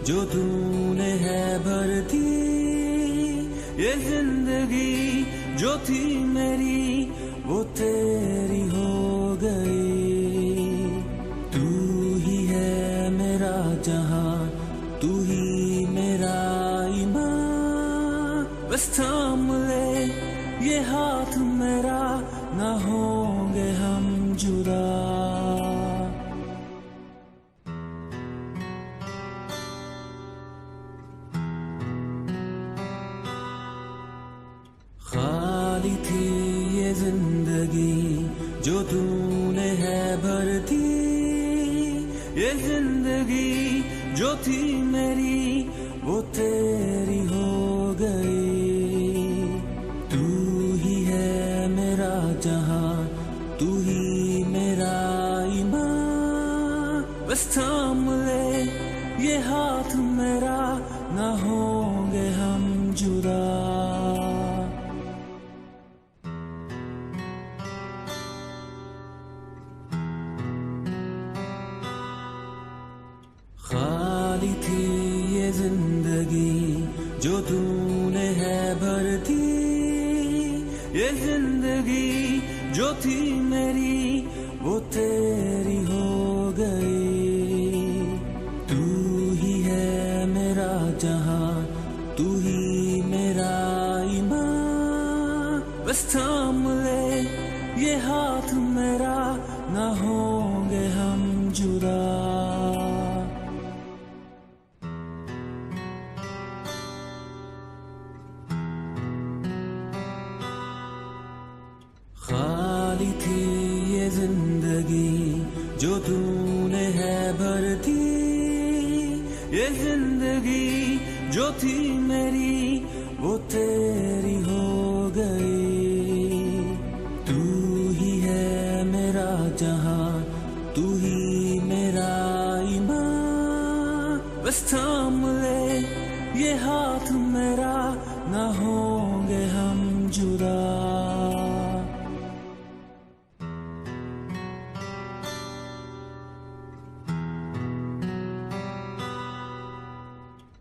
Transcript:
जो तूने है भर दी। ये जिंदगी जो थी मेरी वो तेरी हो गई। तू ही है मेरा जहां, तू ही मेरा ईमान। बस थाम ले ये हाथ मेरा, ना होंगे हम जुदा। खाली थी ये जिंदगी जो तूने है भर दी। ये जिंदगी जो थी मेरी वो तेरी हो गई। तू ही है मेरा जहां, तू ही मेरा ईमान। बस थाम ले ये हाथ मेरा, ना होंगे हम जुदा। खाली थी ये जिंदगी जो तूने है भर दी। ये जिंदगी जो थी मेरी वो तेरी हो गई। तू ही है मेरा जहां, तू ही मेरा ईमान। बस थाम ले ये हाथ मेरा, ना होंगे हम जुदा। खाली थी ये जिंदगी जो तूने है भर दी। ये जिंदगी जो थी मेरी वो तेरी हो गई। तू ही है मेरा जहां, तू ही मेरा ईमान। बस थाम ले ये हाथ मेरा, ना होंगे हम जुदा।